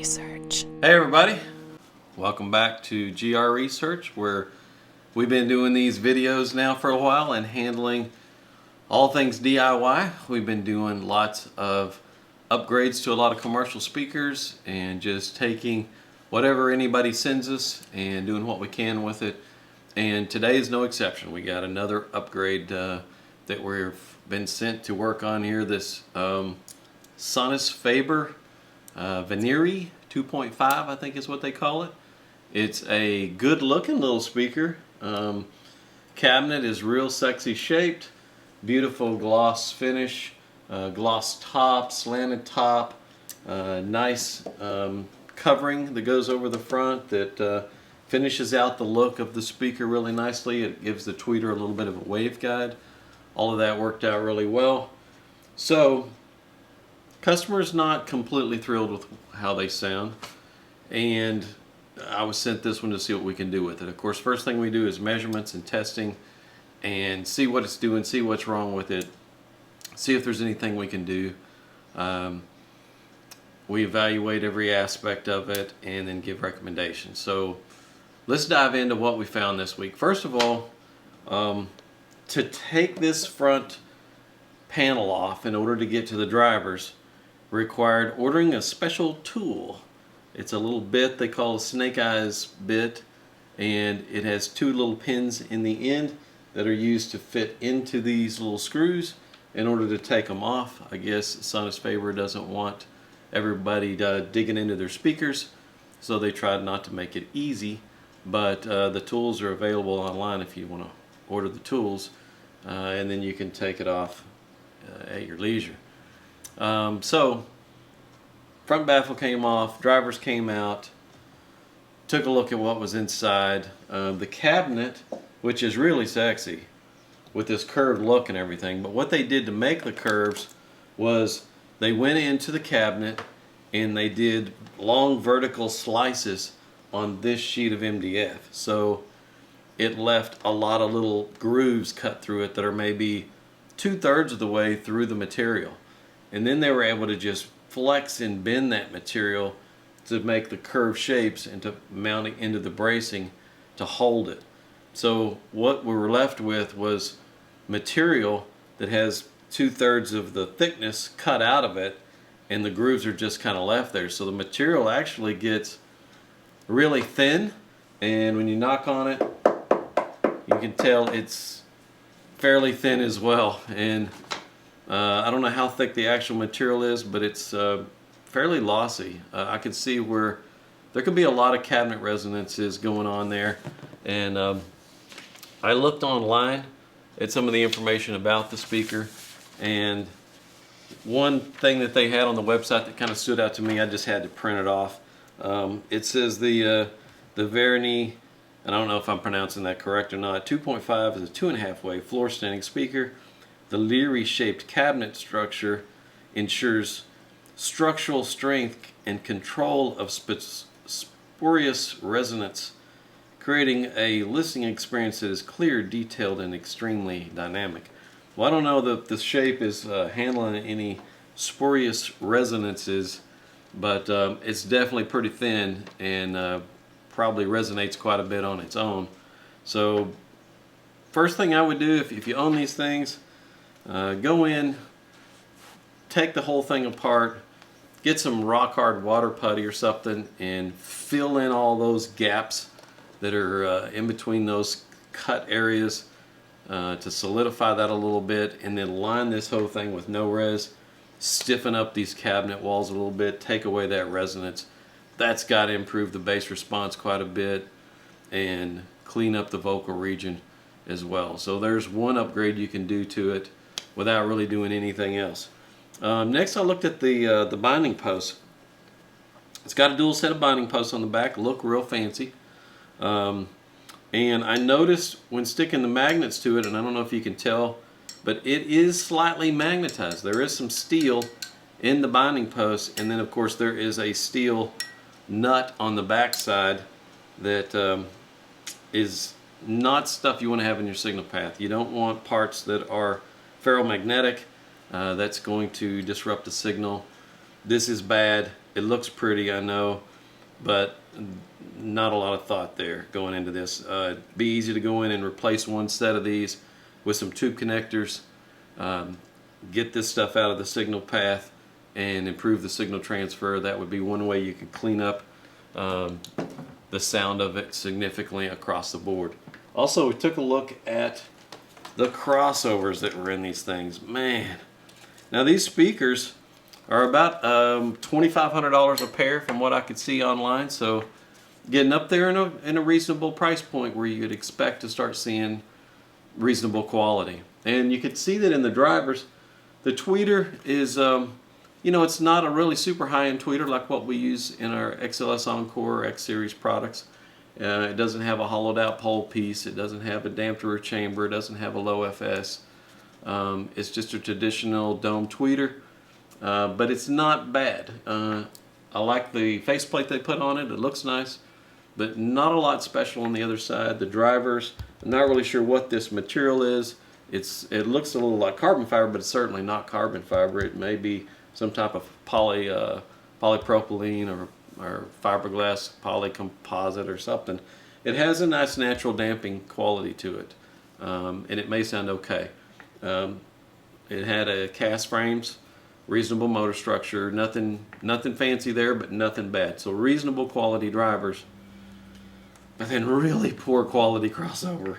Research. Hey everybody, welcome back to GR Research, where we've been doing these videos now for a while and handling all things DIY. We've been doing lots of upgrades to a lot of commercial speakers and just taking whatever anybody sends us and doing what we can with it. And today is no exception. We got another upgrade that we've been sent to work on here. This Sonus Faber Venere 2.5, I think is what they call it. It's a good looking little speaker. Cabinet is real sexy shaped, beautiful gloss finish, gloss top, slanted top, nice covering that goes over the front that finishes out the look of the speaker really nicely. It gives the tweeter a little bit of a waveguide. All of that worked out really well. So customer's not completely thrilled with how they sound, and I was sent this one to see what we can do with it. Of course, first thing we do is measurements and testing and see what it's doing, see what's wrong with it, see if there's anything we can do. We evaluate every aspect of it and then give recommendations. So let's dive into what we found this week. First of all, to take this front panel off in order to get to the drivers required ordering a special tool. It's a little bit they call a snake eyes bit, and it has two little pins in the end that are used to fit into these little screws in order to take them off. I guess Sonus Faber doesn't want everybody digging into their speakers, so they tried not to make it easy, but the tools are available online if you want to order the tools, and then you can take it off at your leisure. So front baffle came off, drivers came out, took a look at what was inside. The cabinet, which is really sexy with this curved look and everything, but what they did to make the curves was they went into the cabinet and they did long vertical slices on this sheet of MDF. So it left a lot of little grooves cut through it that are maybe 2/3 of the way through the material. And then they were able to just flex and bend that material to make the curved shapes and to mount it into the bracing to hold it. So what we were left with was material that has 2/3 of the thickness cut out of it, and the grooves are just kind of left there. So the material actually gets really thin, and when you knock on it, you can tell it's fairly thin as well. And I don't know how thick the actual material is, but it's fairly lossy. I could see where there could be a lot of cabinet resonances going on there. And I looked online at some of the information about the speaker, and one thing that they had on the website that kind of stood out to me, I just had to print it off. It says the Venere, and I don't know if I'm pronouncing that correct or not, 2.5 is a 2.5 way floor standing speaker. The Leary shaped cabinet structure ensures structural strength and control of spurious resonance, creating a listening experience that is clear, detailed, and extremely dynamic. Well, I don't know that the shape is handling any spurious resonances, but it's definitely pretty thin and probably resonates quite a bit on its own. So first thing I would do if you own these things, go in, take the whole thing apart, get some rock hard water putty or something and fill in all those gaps that are in between those cut areas to solidify that a little bit, and then line this whole thing with no res, stiffen up these cabinet walls a little bit, take away that resonance. That's got to improve the bass response quite a bit and clean up the vocal region as well. So there's one upgrade you can do to it without really doing anything else. Next, I looked at the binding posts. It's got a dual set of binding posts on the back, look real fancy. And I noticed when sticking the magnets to it, and I don't know if you can tell, but it is slightly magnetized. There is some steel in the binding post, and then of course there is a steel nut on the back side that is not stuff you want to have in your signal path. You don't want parts that are ferromagnetic. That's going to disrupt the signal. This is bad. It looks pretty, I know, but not a lot of thought there going into this. It'd be easy to go in and replace one set of these with some tube connectors, get this stuff out of the signal path and improve the signal transfer. That would be one way you could clean up the sound of it significantly across the board. Also, we took a look at the crossovers that were in these things. Man, now these speakers are about $2,500 a pair from what I could see online, so getting up there in a reasonable price point where you'd expect to start seeing reasonable quality. And you could see that in the drivers. The tweeter is, you know, it's not a really super high-end tweeter like what we use in our XLS Encore or X Series products. It doesn't have a hollowed out pole piece, it doesn't have a damped rear chamber, it doesn't have a low FS. It's just a traditional dome tweeter, but it's not bad. I like the faceplate they put on it, it looks nice, but not a lot special on the other side. The drivers, I'm not really sure what this material is. It looks a little like carbon fiber, but it's certainly not carbon fiber. It may be some type of polypropylene or fiberglass polycomposite or something. It has a nice natural damping quality to it, and it may sound okay. It had a cast frames, reasonable motor structure, nothing fancy there, but nothing bad. So reasonable quality drivers, but then really poor quality crossover.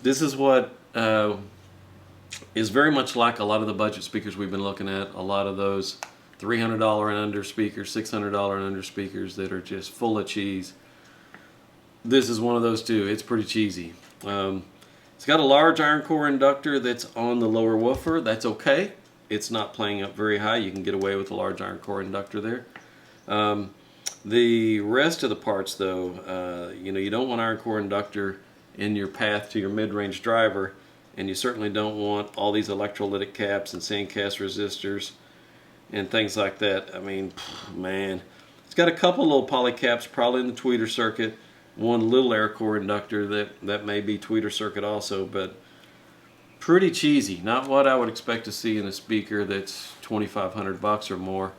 This is what is very much like a lot of the budget speakers we've been looking at. A lot of those $300 and under speakers, $600 and under speakers that are just full of cheese. This is one of those too. It's pretty cheesy. It's got a large iron core inductor that's on the lower woofer. That's okay. It's not playing up very high. You can get away with a large iron core inductor there. The rest of the parts though, you know, you don't want iron core inductor in your path to your mid-range driver, and you certainly don't want all these electrolytic caps and sandcast resistors and things like that. I mean, man, it's got a couple little poly caps probably in the tweeter circuit, one little air core inductor that may be tweeter circuit also, but pretty cheesy. Not what I would expect to see in a speaker that's $2,500 or more.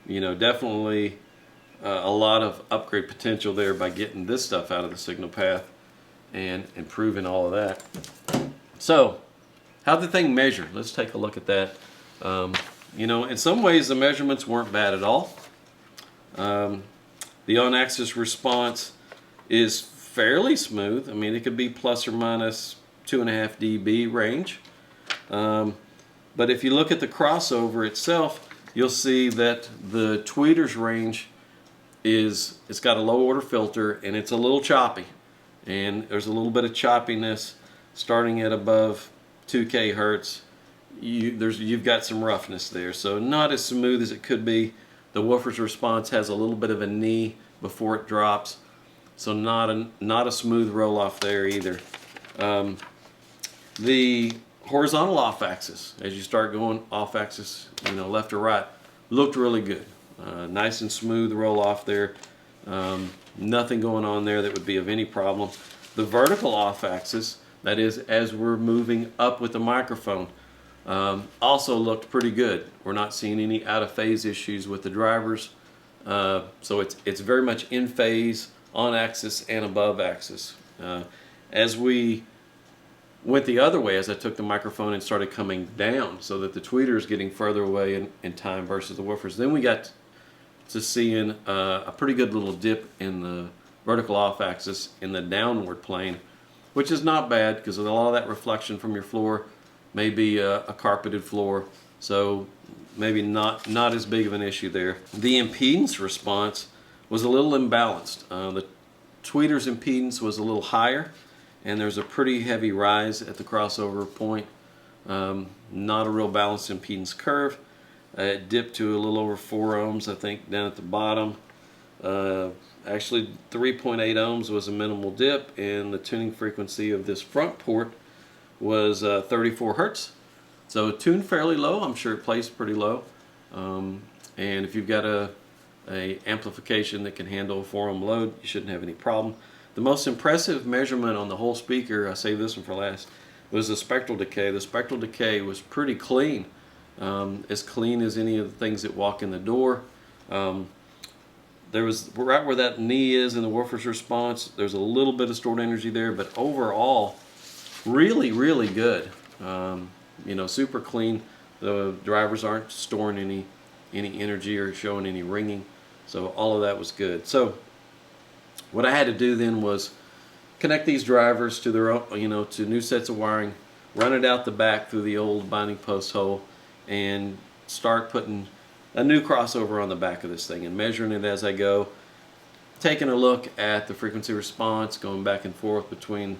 You know, definitely a lot of upgrade potential there by getting this stuff out of the signal path and improving all of that. So, how'd the thing measure? Let's take a look at that. You know, in some ways the measurements weren't bad at all. The on-axis response is fairly smooth. I mean, it could be plus or minus 2.5 dB range. But if you look at the crossover itself, you'll see that the tweeter's range it's got a low order filter and it's a little choppy. And there's a little bit of choppiness starting at above 2K hertz. You've got some roughness there, so not as smooth as it could be. The woofer's response has a little bit of a knee before it drops, so not a smooth roll off there either. The horizontal off axis, as you start going off axis, you know, left or right, looked really good. Nice and smooth roll off there. Nothing going on there that would be of any problem. The vertical off axis, that is as we're moving up with the microphone, also looked pretty good. We're not seeing any out of phase issues with the drivers. So it's very much in phase, on axis and above axis. As we went the other way, as I took the microphone and started coming down so that the tweeter is getting further away in time versus the woofers, then we got to seeing a pretty good little dip in the vertical off axis in the downward plane, which is not bad because a lot of that reflection from your floor may be a carpeted floor, so maybe not as big of an issue there. The impedance response was a little imbalanced. The tweeter's impedance was a little higher, and there's a pretty heavy rise at the crossover point. Not a real balanced impedance curve. It dipped to a little over 4 ohms, I think, down at the bottom. Actually, 3.8 ohms was a minimal dip, and the tuning frequency of this front port was 34 hertz. So tuned fairly low. I'm sure it plays pretty low. And if you've got a amplification that can handle a 4 ohm load, you shouldn't have any problem. The most impressive measurement on the whole speaker, I saved this one for last, was the spectral decay. The spectral decay was pretty clean. as clean as any of the things that walk in the door. There was right where that knee is in the woofer's response, there's a little bit of stored energy there, but overall, really, really good. You know, super clean. The drivers aren't storing any energy or showing any ringing, so all of that was good. So what I had to do then was connect these drivers to their own, you know, to new sets of wiring, run it out the back through the old binding post hole, and start putting a new crossover on the back of this thing and measuring it as I go, taking a look at the frequency response, going back and forth between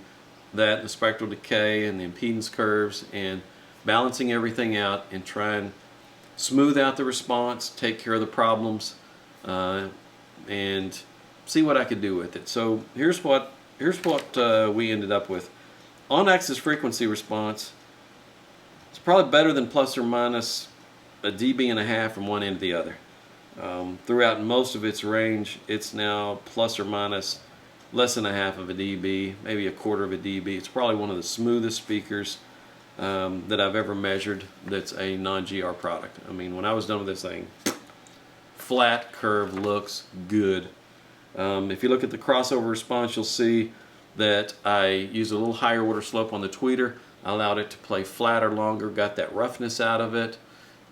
that and the spectral decay and the impedance curves, and balancing everything out and try and smooth out the response, take care of the problems, and see what I could do with it. So here's what we ended up with. On-axis frequency response is probably better than plus or minus a dB from one end to the other. Throughout most of its range, it's now plus or minus less than a half of a dB, maybe a quarter of a dB. It's probably one of the smoothest speakers that I've ever measured that's a non-GR product. I mean, when I was done with this thing, flat curve looks good. If you look at the crossover response, you'll see that I used a little higher order slope on the tweeter. I allowed it to play flatter longer, got that roughness out of it,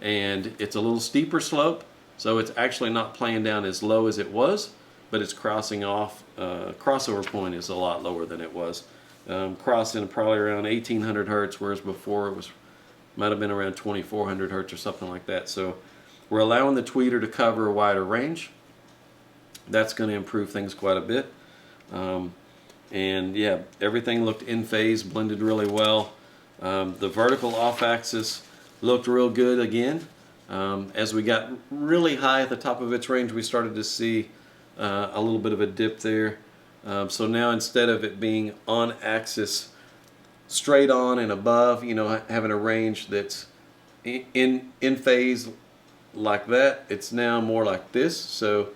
and it's a little steeper slope, so it's actually not playing down as low as it was, but it's crossing off. Crossover point is a lot lower than it was. Crossing probably around 1800 hertz, whereas before it might have been around 2400 hertz or something like that. So we're allowing the tweeter to cover a wider range. That's going to improve things quite a bit. And yeah, everything looked in phase, blended really well. The vertical off-axis looked real good again. As we got really high at the top of its range, we started to see a little bit of a dip there. So now instead of it being on axis straight on and above, you know, having a range that's in phase like that, it's now more like this. So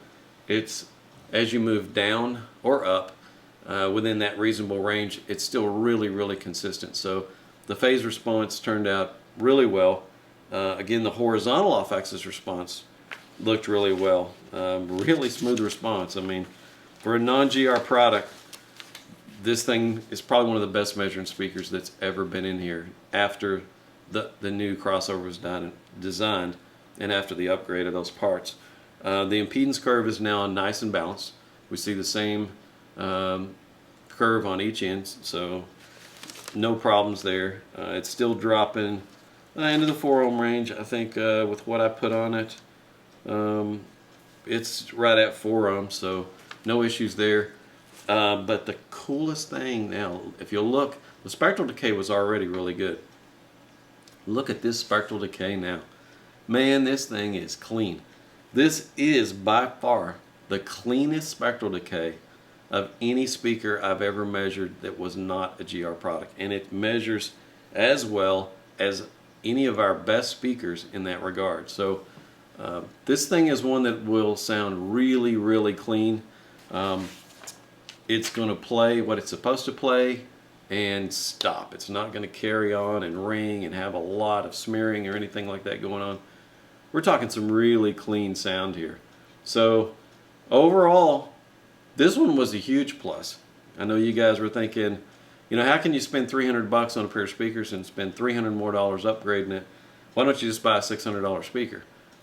it's, as you move down or up within that reasonable range, it's still really, really consistent. So the phase response turned out really well. Again, the horizontal off-axis response looked really well. Really smooth response. I mean, for a non-GR product, this thing is probably one of the best measuring speakers that's ever been in here after the new crossover was designed and after the upgrade of those parts. The impedance curve is now nice and balanced. We see the same curve on each end, so no problems there. It's still dropping into the 4 ohm range. I think with what I put on it, it's right at 4 ohms, so no issues there. But the coolest thing now, if you look, the spectral decay was already really good. Look at this spectral decay now. Man, this thing is clean. This is by far the cleanest spectral decay of any speaker I've ever measured that was not a GR product. And it measures as well as any of our best speakers in that regard. So this thing is one that will sound really, really clean. It's going to play what it's supposed to play and stop. It's not going to carry on and ring and have a lot of smearing or anything like that going on. We're talking some really clean sound here. So overall, this one was a huge plus. I know you guys were thinking, you know, how can you spend $300 on a pair of speakers and spend $300 more upgrading it? Why don't you just buy a $600 speaker?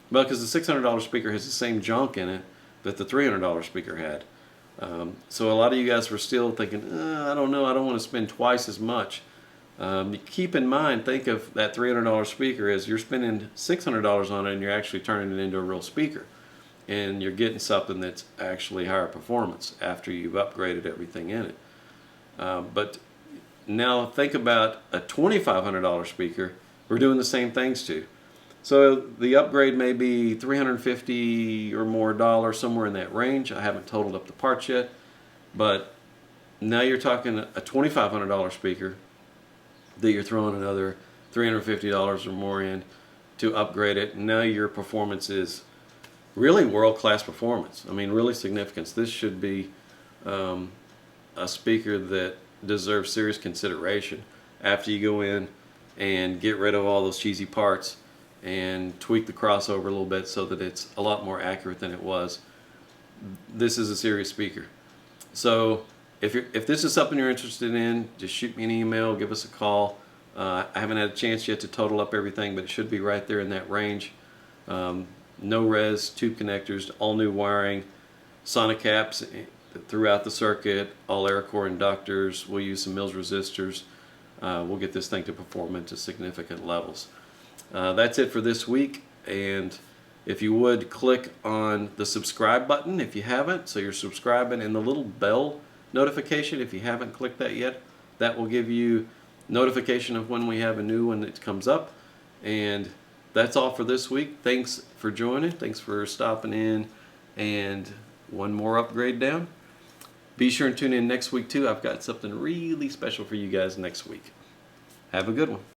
Well, because the $600 speaker has the same junk in it that the $300 speaker had. So a lot of you guys were still thinking, I don't know, I don't want to spend twice as much. Keep in mind, think of that $300 speaker as you're spending $600 on it and you're actually turning it into a real speaker. And you're getting something that's actually higher performance after you've upgraded everything in it. But now think about a $2,500 speaker we're doing the same things to. So the upgrade may be $350 or more, somewhere in that range. I haven't totaled up the parts yet, but now you're talking a $2,500 speaker that you're throwing another $350 or more in to upgrade it. And now your performance is really world-class performance. I mean, really significant. This should be a speaker that deserves serious consideration after you go in and get rid of all those cheesy parts and tweak the crossover a little bit so that it's a lot more accurate than it was. This is a serious speaker. So if this is something you're interested in, just shoot me an email, give us a call. I haven't had a chance yet to total up everything, but it should be right there in that range. No res, tube connectors, all new wiring, sonic caps throughout the circuit, all air core inductors. We'll use some Mills resistors. We'll get this thing to perform into significant levels. That's it for this week, and if you would click on the subscribe button if you haven't, so you're subscribing, and the little bell notification if you haven't clicked that yet, that will give you notification of when we have a new one that comes up. And that's all for this week. Thanks for joining, thanks for stopping in, and one more upgrade down. Be sure and tune in next week too. I've got something really special for you guys next week. Have a good one.